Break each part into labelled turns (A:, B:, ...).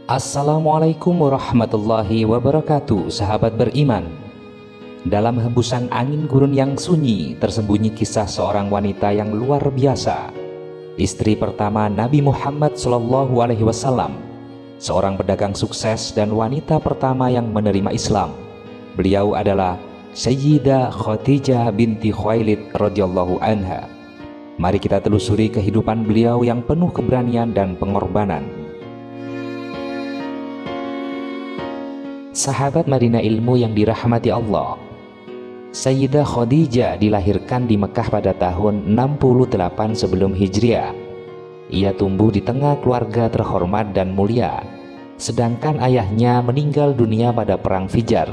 A: Assalamualaikum warahmatullahi wabarakatuh, sahabat beriman. Dalam hembusan angin gurun yang sunyi tersembunyi kisah seorang wanita yang luar biasa, istri pertama Nabi Muhammad SAW, seorang pedagang sukses dan wanita pertama yang menerima Islam. Beliau adalah Sayyidah Khadijah binti Khuwailid radhiyallahu anha. Mari kita telusuri kehidupan beliau yang penuh keberanian dan pengorbanan. Sahabat Madinah Ilmu yang dirahmati Allah, Sayyidah Khadijah dilahirkan di Mekah pada tahun 68 sebelum Hijriah. Ia tumbuh di tengah keluarga terhormat dan mulia, sedangkan ayahnya meninggal dunia pada Perang Fijar.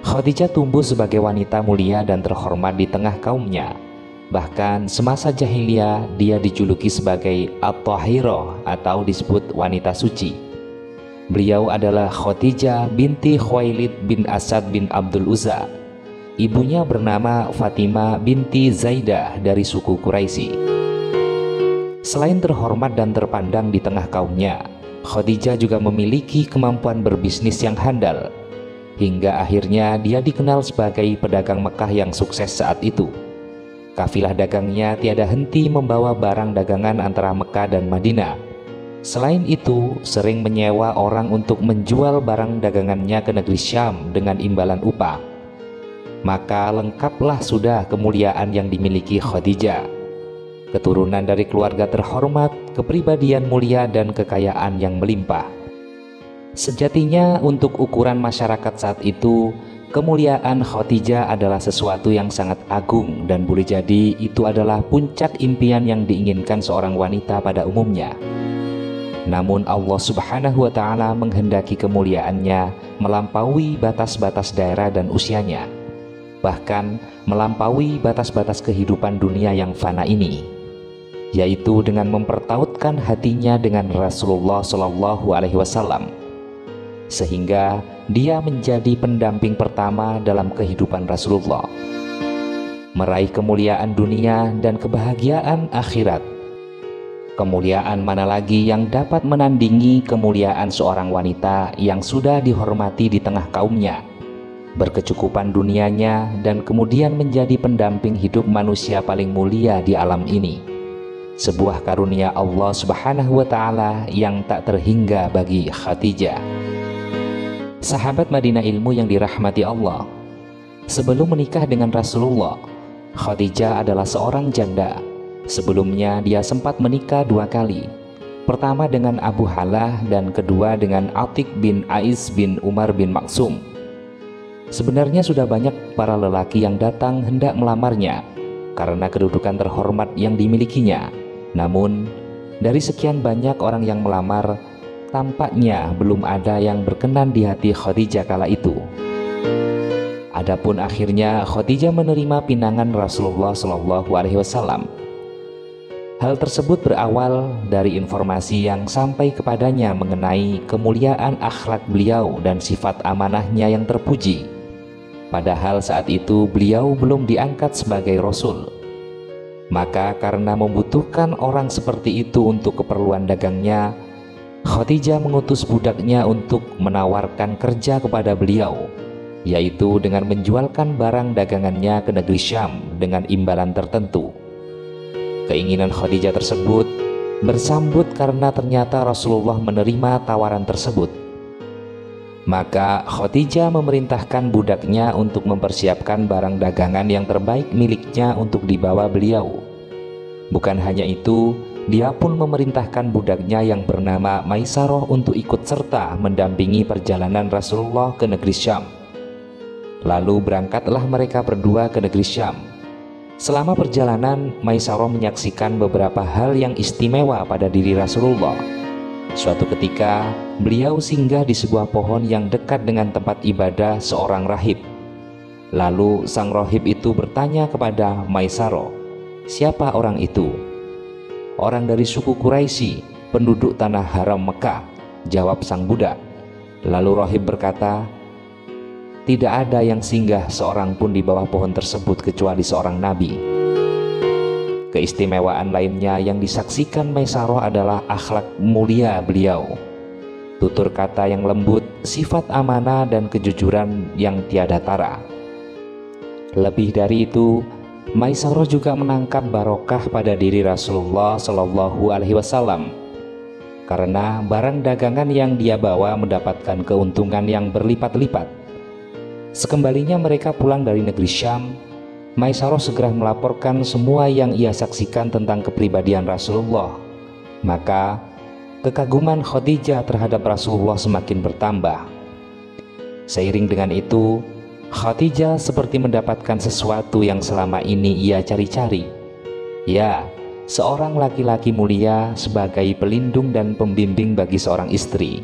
A: Khadijah tumbuh sebagai wanita mulia dan terhormat di tengah kaumnya. Bahkan semasa jahiliyah dia dijuluki sebagai At-Tahirah atau disebut wanita suci. Beliau adalah Khadijah binti Khuwailid bin Asad bin Abdul Uzza. Ibunya bernama Fatimah binti Zaidah dari suku Quraisy. Selain terhormat dan terpandang di tengah kaumnya, Khadijah juga memiliki kemampuan berbisnis yang handal. Hingga akhirnya dia dikenal sebagai pedagang Mekah yang sukses saat itu. Kafilah dagangnya tiada henti membawa barang dagangan antara Mekah dan Madinah. Selain itu, sering menyewa orang untuk menjual barang dagangannya ke negeri Syam dengan imbalan upah. Maka lengkaplah sudah kemuliaan yang dimiliki Khadijah. Keturunan dari keluarga terhormat, kepribadian mulia dan kekayaan yang melimpah. Sejatinya untuk ukuran masyarakat saat itu, kemuliaan Khadijah adalah sesuatu yang sangat agung dan boleh jadi itu adalah puncak impian yang diinginkan seorang wanita pada umumnya. Namun Allah Subhanahu wa Ta'ala menghendaki kemuliaannya melampaui batas-batas daerah dan usianya, bahkan melampaui batas-batas kehidupan dunia yang fana ini, yaitu dengan mempertautkan hatinya dengan Rasulullah SAW, sehingga dia menjadi pendamping pertama dalam kehidupan Rasulullah, meraih kemuliaan dunia dan kebahagiaan akhirat. Kemuliaan mana lagi yang dapat menandingi kemuliaan seorang wanita yang sudah dihormati di tengah kaumnya, berkecukupan dunianya, dan kemudian menjadi pendamping hidup manusia paling mulia di alam ini. Sebuah karunia Allah Subhanahu wa Ta'ala yang tak terhingga bagi Khadijah. Sahabat Madinah Ilmu yang dirahmati Allah, sebelum menikah dengan Rasulullah, Khadijah adalah seorang janda. Sebelumnya dia sempat menikah 2 kali. Pertama dengan Abu Halah dan kedua dengan Atik bin Ais bin Umar bin Maksum. Sebenarnya sudah banyak para lelaki yang datang hendak melamarnya karena kedudukan terhormat yang dimilikinya. Namun dari sekian banyak orang yang melamar, tampaknya belum ada yang berkenan di hati Khadijah kala itu. Adapun akhirnya Khadijah menerima pinangan Rasulullah SAW. Hal tersebut berawal dari informasi yang sampai kepadanya mengenai kemuliaan akhlak beliau dan sifat amanahnya yang terpuji. Padahal saat itu beliau belum diangkat sebagai Rasul. Maka karena membutuhkan orang seperti itu untuk keperluan dagangnya, Khadijah mengutus budaknya untuk menawarkan kerja kepada beliau, yaitu dengan menjualkan barang dagangannya ke negeri Syam dengan imbalan tertentu. Keinginan Khadijah tersebut bersambut karena ternyata Rasulullah menerima tawaran tersebut. Maka Khadijah memerintahkan budaknya untuk mempersiapkan barang dagangan yang terbaik miliknya untuk dibawa beliau. Bukan hanya itu, dia pun memerintahkan budaknya yang bernama Maisarah untuk ikut serta mendampingi perjalanan Rasulullah ke negeri Syam. Lalu berangkatlah mereka berdua ke negeri Syam. Selama perjalanan, Maisarah menyaksikan beberapa hal yang istimewa pada diri Rasulullah. Suatu ketika, beliau singgah di sebuah pohon yang dekat dengan tempat ibadah seorang rahib. Lalu sang rahib itu bertanya kepada Maisarah, "Siapa orang itu?" "Orang dari suku Quraisy, penduduk tanah haram Mekah," jawab sang budak. Lalu rahib berkata, "Tidak ada yang singgah seorang pun di bawah pohon tersebut kecuali seorang nabi." Keistimewaan lainnya yang disaksikan Maisarah adalah akhlak mulia beliau. tutur kata yang lembut, sifat amanah dan kejujuran yang tiada tara. Lebih dari itu, Maisarah juga menangkap barokah pada diri Rasulullah Shallallahu Alaihi Wasallam karena barang dagangan yang dia bawa mendapatkan keuntungan yang berlipat-lipat. Sekembalinya mereka pulang dari negeri Syam, Maisarah segera melaporkan semua yang ia saksikan tentang kepribadian Rasulullah. Maka kekaguman Khadijah terhadap Rasulullah semakin bertambah. Seiring dengan itu, Khadijah seperti mendapatkan sesuatu yang selama ini ia cari-cari. Ya, seorang laki-laki mulia sebagai pelindung dan pembimbing bagi seorang istri.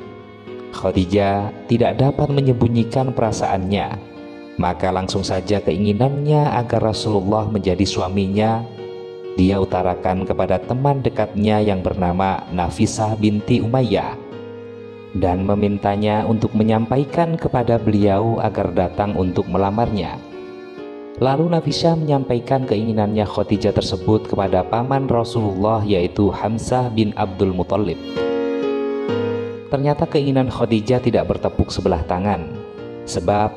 A: Khadijah tidak dapat menyembunyikan perasaannya, maka langsung saja keinginannya agar Rasulullah menjadi suaminya dia utarakan kepada teman dekatnya yang bernama Nafisah binti Umayyah dan memintanya untuk menyampaikan kepada beliau agar datang untuk melamarnya. Lalu Nafisah menyampaikan keinginannya Khadijah tersebut kepada paman Rasulullah, yaitu Hamzah bin Abdul Muthalib. Ternyata keinginan Khadijah tidak bertepuk sebelah tangan, sebab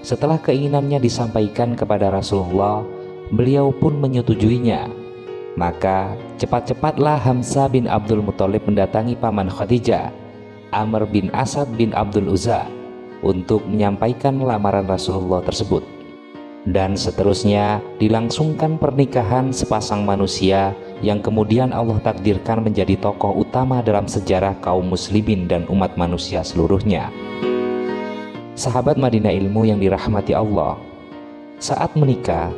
A: setelah keinginannya disampaikan kepada Rasulullah, beliau pun menyetujuinya. Maka cepat-cepatlah Hamzah bin Abdul Muthalib mendatangi paman Khadijah, Amr bin Asad bin Abdul Uzza, untuk menyampaikan lamaran Rasulullah tersebut. Dan seterusnya dilangsungkan pernikahan sepasang manusia yang kemudian Allah takdirkan menjadi tokoh utama dalam sejarah kaum muslimin dan umat manusia seluruhnya. Sahabat Madinah Ilmu yang dirahmati Allah, saat menikah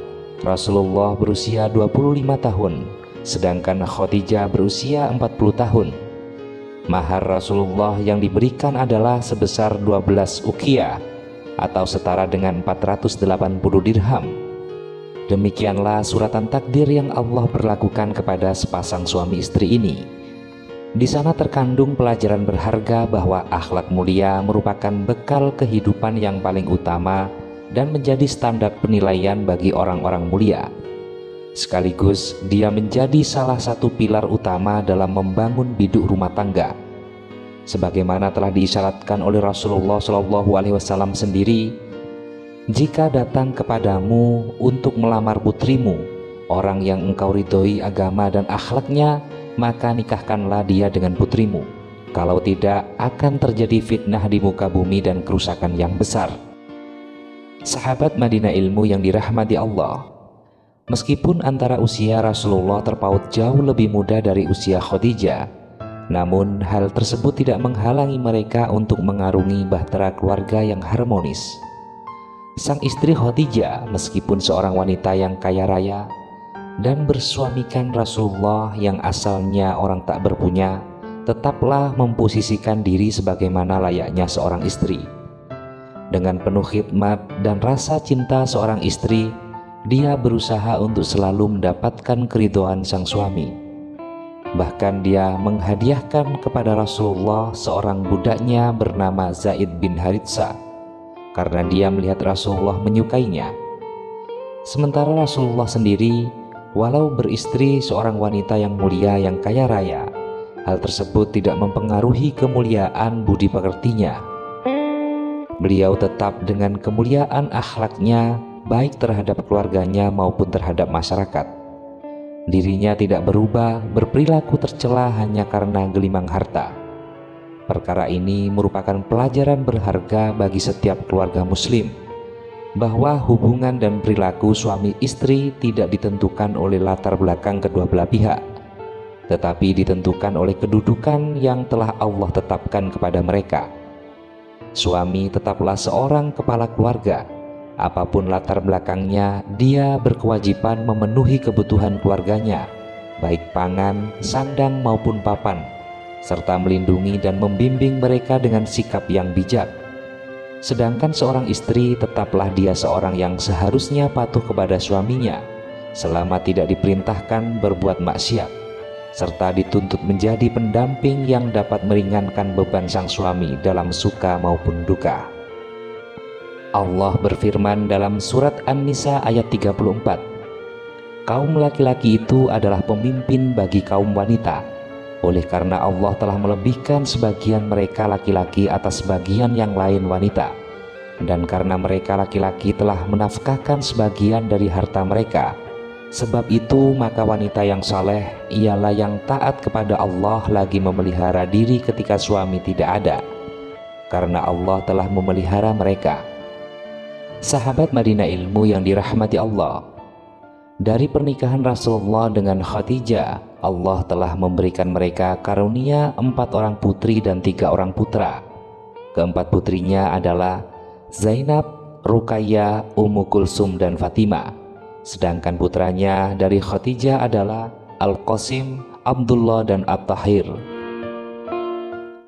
A: Rasulullah berusia 25 tahun, sedangkan Khadijah berusia 40 tahun. Mahar Rasulullah yang diberikan adalah sebesar 12 uqiyah atau setara dengan 480 dirham. Demikianlah suratan takdir yang Allah berlakukan kepada sepasang suami istri ini. Di sana terkandung pelajaran berharga bahwa akhlak mulia merupakan bekal kehidupan yang paling utama dan menjadi standar penilaian bagi orang-orang mulia. Sekaligus dia menjadi salah satu pilar utama dalam membangun biduk rumah tangga. Sebagaimana telah diisyaratkan oleh Rasulullah SAW sendiri, jika datang kepadamu untuk melamar putrimu orang yang engkau ridhoi agama dan akhlaknya, maka nikahkanlah dia dengan putrimu. Kalau tidak, akan terjadi fitnah di muka bumi dan kerusakan yang besar. Sahabat Madinah Ilmu yang dirahmati Allah, meskipun antara usia Rasulullah terpaut jauh lebih muda dari usia Khadijah, namun hal tersebut tidak menghalangi mereka untuk mengarungi bahtera keluarga yang harmonis. Sang istri Khadijah meskipun seorang wanita yang kaya raya dan bersuamikan Rasulullah yang asalnya orang tak berpunya, tetaplah memposisikan diri sebagaimana layaknya seorang istri. Dengan penuh khidmat dan rasa cinta seorang istri, dia berusaha untuk selalu mendapatkan keridhaan sang suami. Bahkan dia menghadiahkan kepada Rasulullah seorang budaknya bernama Zaid bin Haritsah karena dia melihat Rasulullah menyukainya. Sementara Rasulullah sendiri, walau beristri seorang wanita yang mulia yang kaya raya, hal tersebut tidak mempengaruhi kemuliaan budi pekertinya. Beliau tetap dengan kemuliaan akhlaknya baik terhadap keluarganya maupun terhadap masyarakat. Dirinya tidak berubah berperilaku tercela hanya karena gelimang harta. Perkara ini merupakan pelajaran berharga bagi setiap keluarga muslim, bahwa hubungan dan perilaku suami istri tidak ditentukan oleh latar belakang kedua belah pihak, tetapi ditentukan oleh kedudukan yang telah Allah tetapkan kepada mereka. Suami tetaplah seorang kepala keluarga. Apapun latar belakangnya, dia berkewajiban memenuhi kebutuhan keluarganya, baik pangan, sandang maupun papan, serta melindungi dan membimbing mereka dengan sikap yang bijak. Sedangkan seorang istri tetaplah dia seorang yang seharusnya patuh kepada suaminya selama tidak diperintahkan berbuat maksiat, serta dituntut menjadi pendamping yang dapat meringankan beban sang suami dalam suka maupun duka. Allah berfirman dalam surat An-Nisa ayat 34, kaum laki-laki itu adalah pemimpin bagi kaum wanita, oleh karena Allah telah melebihkan sebagian mereka laki-laki atas sebagian yang lain wanita, dan karena mereka laki-laki telah menafkahkan sebagian dari harta mereka. Sebab itu maka wanita yang saleh ialah yang taat kepada Allah lagi memelihara diri ketika suami tidak ada, karena Allah telah memelihara mereka. Sahabat Madinah Ilmu yang dirahmati Allah, dari pernikahan Rasulullah dengan Khadijah, Allah telah memberikan mereka karunia 4 orang putri dan 3 orang putra. Keempat putrinya adalah Zainab, Ruqayyah, Ummu Kulsum, dan Fatimah. Sedangkan putranya dari Khadijah adalah Al-Qasim, Abdullah, dan At-Tahir.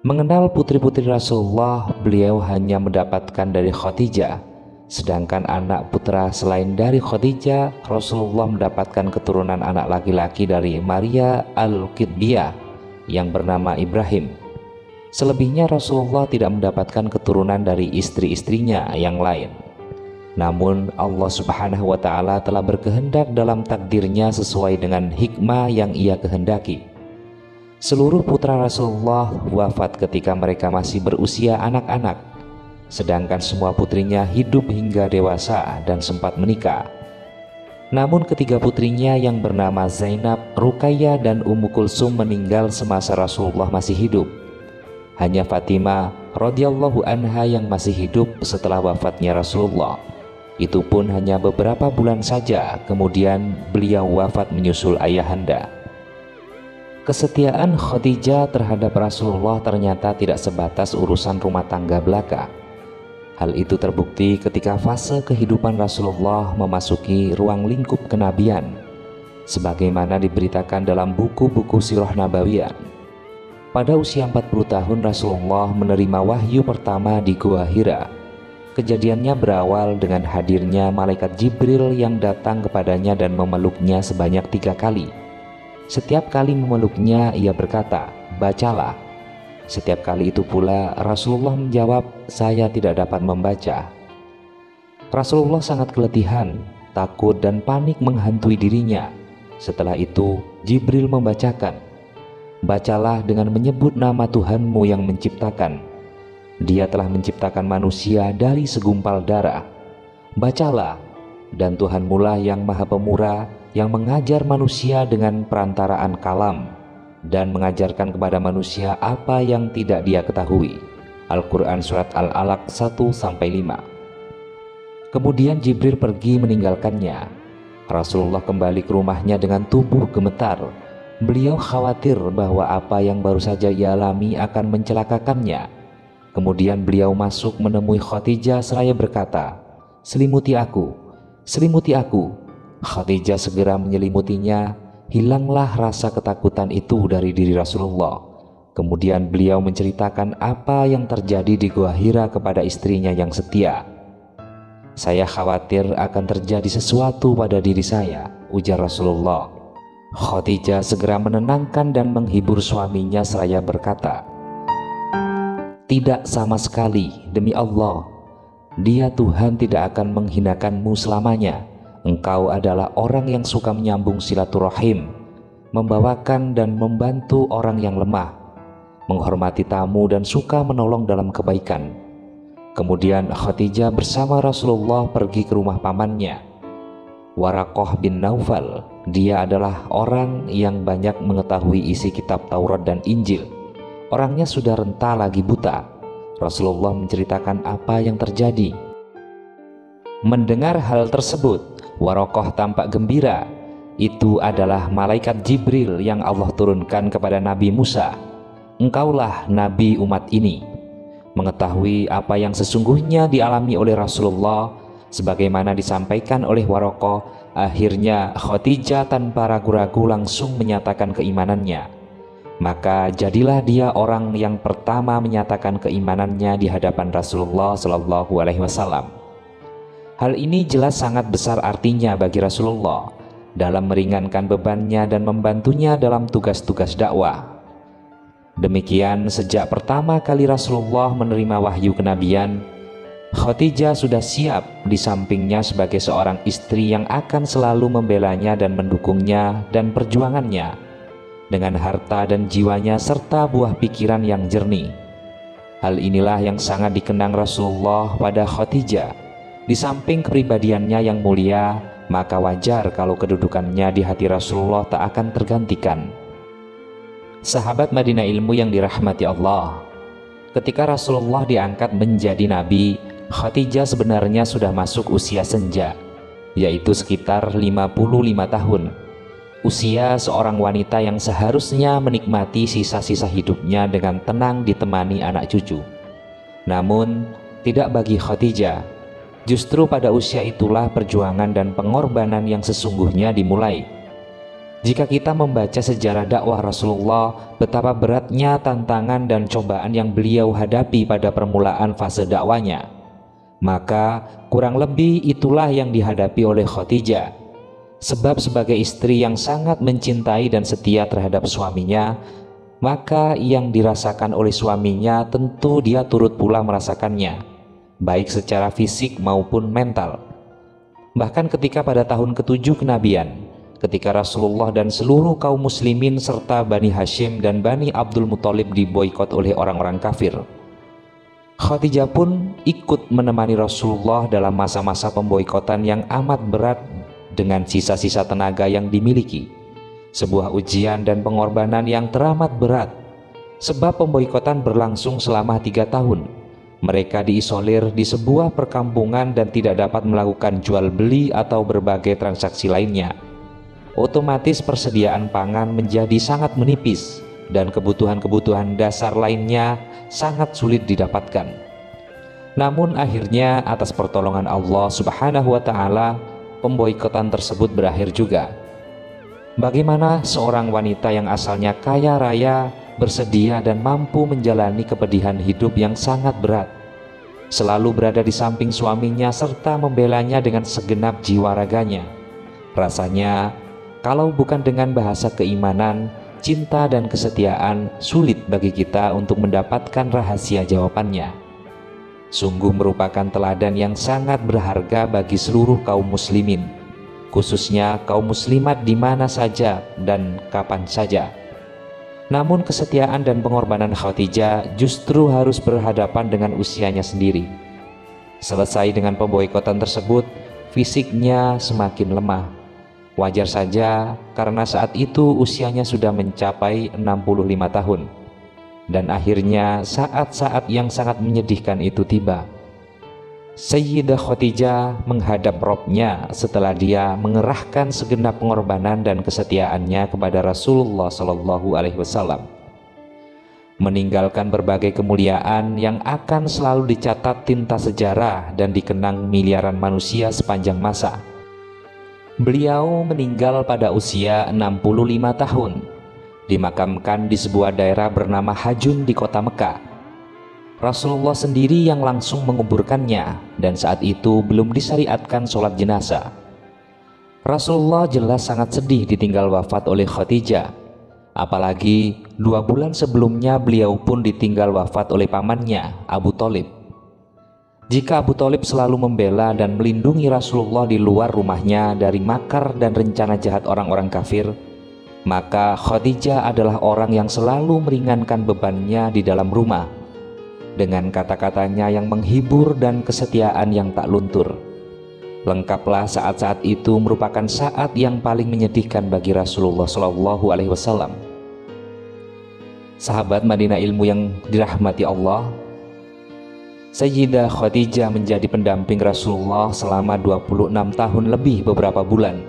A: Mengenal putri-putri Rasulullah, beliau hanya mendapatkan dari Khadijah. Sedangkan anak putra selain dari Khadijah, Rasulullah mendapatkan keturunan anak laki-laki dari Maria Al-Qibtiyah yang bernama Ibrahim. Selebihnya Rasulullah tidak mendapatkan keturunan dari istri-istrinya yang lain. Namun Allah Subhanahu wa Ta'ala telah berkehendak dalam takdirnya sesuai dengan hikmah yang Ia kehendaki. Seluruh putra Rasulullah wafat ketika mereka masih berusia anak-anak, sedangkan semua putrinya hidup hingga dewasa dan sempat menikah. Namun ketiga putrinya yang bernama Zainab, Ruqayyah, dan Ummu Kulsum meninggal semasa Rasulullah masih hidup. Hanya Fatimah radhiyallahu anha yang masih hidup setelah wafatnya Rasulullah. Itu pun hanya beberapa bulan saja, kemudian beliau wafat menyusul ayahanda. Kesetiaan Khadijah terhadap Rasulullah ternyata tidak sebatas urusan rumah tangga belaka. Hal itu terbukti ketika fase kehidupan Rasulullah memasuki ruang lingkup kenabian, sebagaimana diberitakan dalam buku-buku sirah nabawiyah. Pada usia 40 tahun Rasulullah menerima wahyu pertama di Gua Hira. Kejadiannya berawal dengan hadirnya malaikat Jibril yang datang kepadanya dan memeluknya sebanyak 3 kali. Setiap kali memeluknya ia berkata, "Bacalah." Setiap kali itu pula Rasulullah menjawab, "Saya tidak dapat membaca." Rasulullah sangat keletihan, takut dan panik menghantui dirinya. Setelah itu Jibril membacakan, "Bacalah dengan menyebut nama Tuhanmu yang menciptakan. Dia telah menciptakan manusia dari segumpal darah. Bacalah, dan Tuhanmulah yang Maha Pemurah, yang mengajar manusia dengan perantaraan kalam dan mengajarkan kepada manusia apa yang tidak dia ketahui." Al-Quran Surat Al-Alaq 1-5. Kemudian Jibril pergi meninggalkannya. Rasulullah kembali ke rumahnya dengan tubuh gemetar. Beliau khawatir bahwa apa yang baru saja ia alami akan mencelakakannya. Kemudian beliau masuk menemui Khadijah seraya berkata, "Selimuti aku, selimuti aku." Khadijah segera menyelimutinya. Hilanglah rasa ketakutan itu dari diri Rasulullah. Kemudian beliau menceritakan apa yang terjadi di Gua Hira kepada istrinya yang setia. "Saya khawatir akan terjadi sesuatu pada diri saya," ujar Rasulullah. Khadijah segera menenangkan dan menghibur suaminya seraya berkata, "Tidak sama sekali, demi Allah. Dia Tuhan tidak akan menghinakanmu selamanya. Engkau adalah orang yang suka menyambung silaturahim, membawakan dan membantu orang yang lemah, menghormati tamu dan suka menolong dalam kebaikan." Kemudian Khadijah bersama Rasulullah pergi ke rumah pamannya, Waraqah bin Naufal. Dia adalah orang yang banyak mengetahui isi kitab Taurat dan Injil. Orangnya sudah renta lagi buta. Rasulullah menceritakan apa yang terjadi. Mendengar hal tersebut, Waraqah tampak gembira. Itu adalah malaikat Jibril yang Allah turunkan kepada Nabi Musa. "Engkaulah nabi umat ini." Mengetahui apa yang sesungguhnya dialami oleh Rasulullah, sebagaimana disampaikan oleh Waraqah, akhirnya Khadijah tanpa ragu-ragu langsung menyatakan keimanannya. Maka jadilah dia orang yang pertama menyatakan keimanannya di hadapan Rasulullah Shallallahu Alaihi Wasallam. Hal ini jelas sangat besar artinya bagi Rasulullah dalam meringankan bebannya dan membantunya dalam tugas-tugas dakwah. Demikian sejak pertama kali Rasulullah menerima wahyu kenabian, Khadijah sudah siap di sampingnya sebagai seorang istri yang akan selalu membelanya dan mendukungnya dan perjuangannya. dengan harta dan jiwanya serta buah pikiran yang jernih. Hal inilah yang sangat dikenang Rasulullah pada Khadijah. Di samping kepribadiannya yang mulia, maka wajar kalau kedudukannya di hati Rasulullah tak akan tergantikan. Sahabat Madinah Ilmu yang dirahmati Allah, ketika Rasulullah diangkat menjadi nabi, Khadijah sebenarnya sudah masuk usia senja, yaitu sekitar 55 tahun. Usia seorang wanita yang seharusnya menikmati sisa-sisa hidupnya dengan tenang ditemani anak cucu. Namun, tidak bagi Khadijah. Justru pada usia itulah perjuangan dan pengorbanan yang sesungguhnya dimulai. Jika kita membaca sejarah dakwah Rasulullah, betapa beratnya tantangan dan cobaan yang beliau hadapi pada permulaan fase dakwanya, maka kurang lebih itulah yang dihadapi oleh Khadijah. Sebab sebagai istri yang sangat mencintai dan setia terhadap suaminya, maka yang dirasakan oleh suaminya tentu dia turut pula merasakannya, baik secara fisik maupun mental. Bahkan ketika pada tahun ke-7 kenabian, ketika Rasulullah dan seluruh kaum muslimin serta Bani Hashim dan Bani Abdul Muthalib diboikot oleh orang-orang kafir, Khadijah pun ikut menemani Rasulullah dalam masa-masa pemboikotan yang amat berat dengan sisa-sisa tenaga yang dimiliki. Sebuah ujian dan pengorbanan yang teramat berat, sebab pemboikotan berlangsung selama 3 tahun. Mereka diisolir di sebuah perkampungan dan tidak dapat melakukan jual beli atau berbagai transaksi lainnya. Otomatis persediaan pangan menjadi sangat menipis dan kebutuhan-kebutuhan dasar lainnya sangat sulit didapatkan. Namun akhirnya atas pertolongan Allah Subhanahu wa Ta'ala, pemboikotan tersebut berakhir juga. Bagaimana seorang wanita yang asalnya kaya raya bersedia dan mampu menjalani kepedihan hidup yang sangat berat, selalu berada di samping suaminya serta membelanya dengan segenap jiwa raganya? Rasanya kalau bukan dengan bahasa keimanan, cinta dan kesetiaan, sulit bagi kita untuk mendapatkan rahasia jawabannya. Sungguh merupakan teladan yang sangat berharga bagi seluruh kaum muslimin, khususnya kaum muslimat di mana saja dan kapan saja. Namun kesetiaan dan pengorbanan Khadijah justru harus berhadapan dengan usianya sendiri. Selesai dengan pemboikotan tersebut, fisiknya semakin lemah. Wajar saja karena saat itu usianya sudah mencapai 65 tahun. Dan akhirnya saat-saat yang sangat menyedihkan itu tiba. Sayyidah Khadijah menghadap Robnya setelah dia mengerahkan segenap pengorbanan dan kesetiaannya kepada Rasulullah SAW, meninggalkan berbagai kemuliaan yang akan selalu dicatat tinta sejarah dan dikenang miliaran manusia sepanjang masa. Beliau meninggal pada usia 65 tahun, dimakamkan di sebuah daerah bernama Hajun di kota Mekah. Rasulullah sendiri yang langsung menguburkannya, dan saat itu belum disyariatkan sholat jenazah. Rasulullah jelas sangat sedih ditinggal wafat oleh Khadijah. Apalagi 2 bulan sebelumnya beliau pun ditinggal wafat oleh pamannya, Abu Thalib. Jika Abu Thalib selalu membela dan melindungi Rasulullah di luar rumahnya dari makar dan rencana jahat orang-orang kafir, maka Khadijah adalah orang yang selalu meringankan bebannya di dalam rumah dengan kata-katanya yang menghibur dan kesetiaan yang tak luntur. Lengkaplah saat-saat itu merupakan saat yang paling menyedihkan bagi Rasulullah SAW. Sahabat Madinah Ilmu yang dirahmati Allah, Sayyidah Khadijah menjadi pendamping Rasulullah selama 26 tahun lebih beberapa bulan.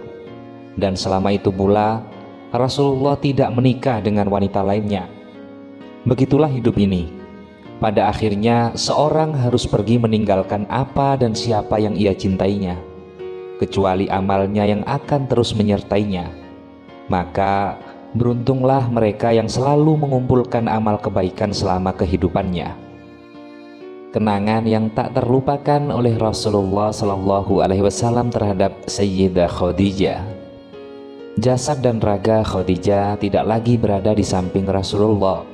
A: Dan selama itu pula Rasulullah tidak menikah dengan wanita lainnya. Begitulah hidup ini. Pada akhirnya seorang harus pergi meninggalkan apa dan siapa yang ia cintainya, kecuali amalnya yang akan terus menyertainya. Maka beruntunglah mereka yang selalu mengumpulkan amal kebaikan selama kehidupannya. Kenangan yang tak terlupakan oleh Rasulullah SAW terhadap Sayyidah Khadijah. Jasad dan raga Khadijah tidak lagi berada di samping Rasulullah,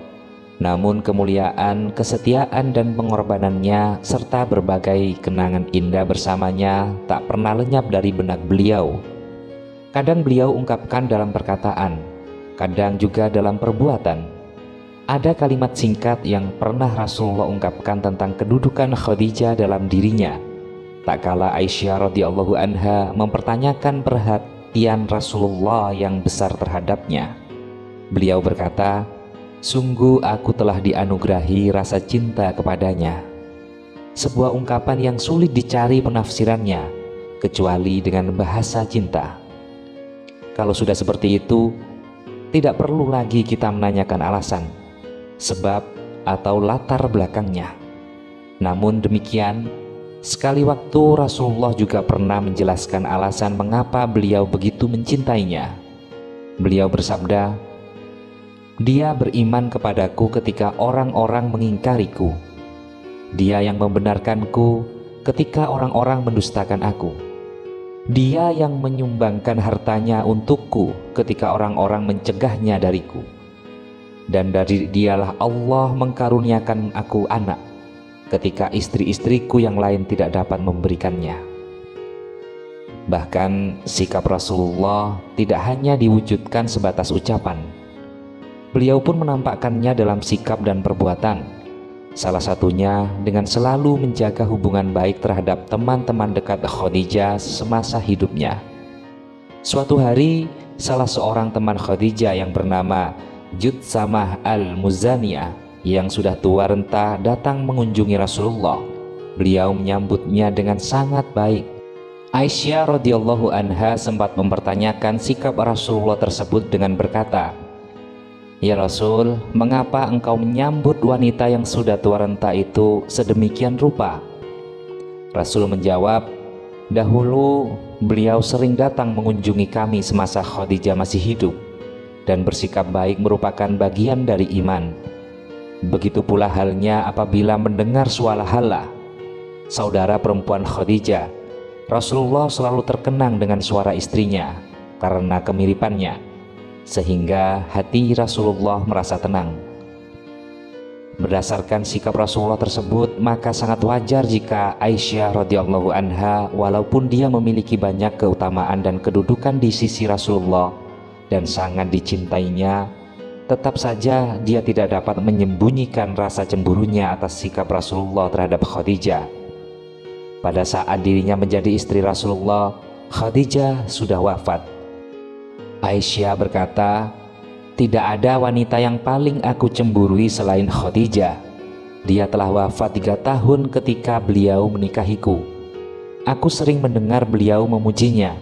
A: namun kemuliaan, kesetiaan dan pengorbanannya serta berbagai kenangan indah bersamanya tak pernah lenyap dari benak beliau. Kadang beliau ungkapkan dalam perkataan, kadang juga dalam perbuatan. Ada kalimat singkat yang pernah Rasulullah ungkapkan tentang kedudukan Khadijah dalam dirinya. Tak kala Aisyah radhiyallahu anha mempertanyakan perhatian Rasulullah yang besar terhadapnya. Beliau berkata, "Sungguh aku telah dianugerahi rasa cinta kepadanya." Sebuah ungkapan yang sulit dicari penafsirannya, kecuali dengan bahasa cinta. Kalau sudah seperti itu, tidak perlu lagi kita menanyakan alasan, sebab atau latar belakangnya. Namun demikian, sekali waktu Rasulullah juga pernah menjelaskan alasan mengapa beliau begitu mencintainya. Beliau bersabda, "Dia beriman kepadaku ketika orang-orang mengingkariku. Dia yang membenarkanku ketika orang-orang mendustakan aku. Dia yang menyumbangkan hartanya untukku ketika orang-orang mencegahnya dariku. Dan dari dialah Allah mengkaruniakan aku anak ketika istri-istriku yang lain tidak dapat memberikannya." Bahkan sikap Rasulullah tidak hanya diwujudkan sebatas ucapan. Beliau pun menampakkannya dalam sikap dan perbuatan. Salah satunya dengan selalu menjaga hubungan baik terhadap teman-teman dekat Khadijah semasa hidupnya. Suatu hari, salah seorang teman Khadijah yang bernama Jutsamah al-Muzaniyah yang sudah tua renta datang mengunjungi Rasulullah. Beliau menyambutnya dengan sangat baik. Aisyah radhiyallahu anha sempat mempertanyakan sikap Rasulullah tersebut dengan berkata, "Ya Rasul, mengapa engkau menyambut wanita yang sudah tua renta itu sedemikian rupa?" Rasul menjawab, "Dahulu beliau sering datang mengunjungi kami semasa Khadijah masih hidup, dan bersikap baik merupakan bagian dari iman. Begitu pula halnya apabila mendengar suara Hala, saudara perempuan Khadijah. Rasulullah selalu terkenang dengan suara istrinya karena kemiripannya, sehingga hati Rasulullah merasa tenang." Berdasarkan sikap Rasulullah tersebut, maka sangat wajar jika Aisyah radhiyallahu anha, walaupun dia memiliki banyak keutamaan dan kedudukan di sisi Rasulullah dan sangat dicintainya, tetap saja dia tidak dapat menyembunyikan rasa cemburunya atas sikap Rasulullah terhadap Khadijah. Pada saat dirinya menjadi istri Rasulullah, Khadijah sudah wafat. Aisyah berkata, "Tidak ada wanita yang paling aku cemburui selain Khadijah. Dia telah wafat 3 tahun ketika beliau menikahiku. Aku sering mendengar beliau memujinya.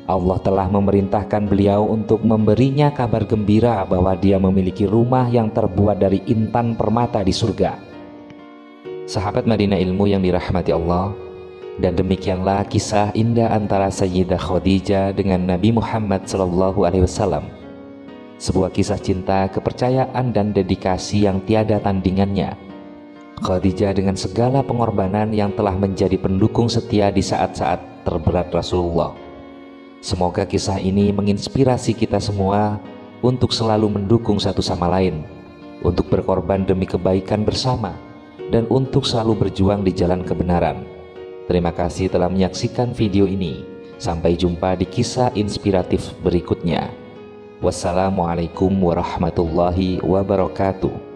A: Allah telah memerintahkan beliau untuk memberinya kabar gembira bahwa dia memiliki rumah yang terbuat dari intan permata di surga." Sahabat Madinah Ilmu yang dirahmati Allah, dan demikianlah kisah indah antara Sayyidah Khadijah dengan Nabi Muhammad SAW. Sebuah kisah cinta, kepercayaan, dan dedikasi yang tiada tandingannya. Khadijah dengan segala pengorbanan yang telah menjadi pendukung setia di saat-saat terberat Rasulullah. Semoga kisah ini menginspirasi kita semua untuk selalu mendukung satu sama lain, untuk berkorban demi kebaikan bersama, dan untuk selalu berjuang di jalan kebenaran. Terima kasih telah menyaksikan video ini. Sampai jumpa di kisah inspiratif berikutnya. Wassalamualaikum warahmatullahi wabarakatuh.